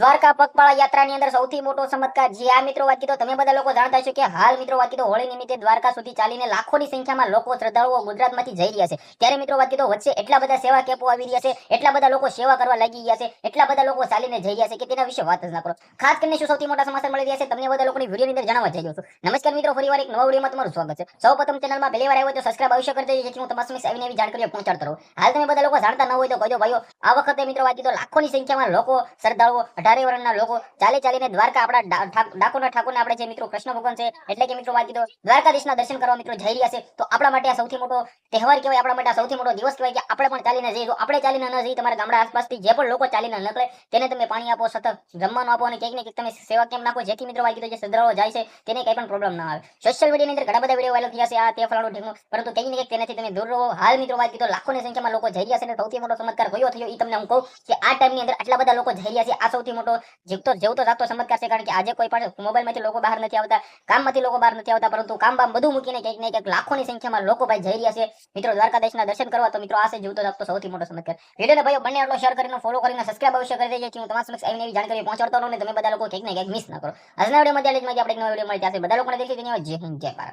દ્વારકા પગપાળા યાત્રાની અંદર સૌથી મોટો ચમત્કાર જે આ મિત્રો વાત કીધો તમે બધા લોકો જાણતા હશો કે હાલ મિત્રો વાત કીધો હોળી નિમિત્તે દ્વારકા સુધી ચાલીને લાખોની સંખ્યામાં લોકો શ્રદ્ધાળુઓ ગુજરાતમાંથી જઈ રહ્યા છે ત્યારે મિત્રો વાત કીધો વચ્ચે એટલા બધા સેવા કેમ્પો આવી રહ્યા છે એટલા બધા લોકો સેવા કરવા લાગી ગયા છે એટલા બધા લોકો ચાલીને જઈ રહ્યા છે કે તેના વિશે વાત જ ના કરો ખાસ કરીને શું સૌથી મોટા સમાચાર મળી રહ્યા છે તમને બધા લોકોની વિડીયોની અંદર જણાવવા જઈ રહ્યો છું નમસ્કાર મિત્રો ફરીવાર એક નવા વિડીયોમાં તમારું સ્વાગત છે સૌપ્રથમ ચેનલમાં પહેલી વાર આવ્યો તો સબસ્ક્રાઇબ અવશ્ય કરી દેજો જેથી હું તમારા સમક્ષ આવીને એવી જાણકારીઓ પહોંચાડતો રહું હાલ તમે બધા લોકો જાણતા ન હોય તો કહેજો ભાઈઓ આ વખતે મિત્રો વાત કીધો લાખોની સંખ્યામાં લોકો શ્રદ્ધાળુઓ 18 વર્ષના લોકો ચાલીને દ્વારકા આપણા ડાકોરના ઠાકોરને આપણે જે મિત્રો કૃષ્ણ ભગવાન છે એટલે કે મિત્રો વાત કીધો દ્વારકાધીશના દર્શન કરવા મિત્રો જઈ રહ્યા છે તો આપણા માટે આ સૌથી મોટો તહેવાર કહેવાય આપણા માટે આ સૌથી મોટો દિવસ કહેવાય કે આપણે પણ ચાલીને જઈએ તો આપણે ચાલીને ન જઈએ તમારા ગામડા આસપાસથી જે પણ લોકો ચાલીને નીકળે તેને તમે પાણી આપો સતત જમવાનું આપો અને ક્યાંક ને ક્યાંક તમે સેવા કેમ નાખો જેથી મિત્રો વાત કીધો જે શ્રદ્ધાળુઓ જાય છે તેને કંઈ પણ પ્રોબ્લેમ ના આવે સોશિયલ મીડિયાની અંદર ઘણા બધા વિડીયો વાયરલ થયા છે આ તે ફલાણું ઢીંગું પરંતુ કંઈક ને કંઈક તેનાથી તમે દૂર રહો હાલ મિત્રો વાત કીધો લાખોની સંખ્યામાં લોકો જઈ રહ્યા છે અને સૌથી મોટો ચમત્કાર કયો થયો એ તમને હું કહું કે આ ટાઈમની અંદર આટલા બધા લોકો જઈ રહ્યા છે આ સૌથી મોટો જીવતો જાગતો ચમત્કાર છે કારણ કે આજે કોઈ પણ મોબાઈલમાંથી લોકો બહાર નથી આવતા કામમાંથી લોકો બહાર નથી આવતા પરંતુ કામ બધું મૂકીને કંઈક ને કંઈક લાખોની સંખ્યામાં લોકો ભાઈ જઈ રહ્યા છે મિત્રો દ્વારકાધીશના દર્શન કરવા તો મિત્રો આ છે જીવતો જાગતો સૌથી મોટો ચમત્કાર વિડીયોને ભાઈઓ બંને આટલો શેર કરીને ફોલો કરીને સબસ્ક્રાઇબ અવશ્ય કરી દેજો જેથી હું તમારા સમક્ષ આવીને એવી જાણકારી પહોંચાડતો રહું ને તમે બધા લોકો કંઈક ને કંઈક મિસ ના કરો આજના વિડીયોમાં આપણે એક નવા વિડીયો મળી જશે બધા લોકોને દેખી ધન્યવાદ જય હિન્દ જય ભારત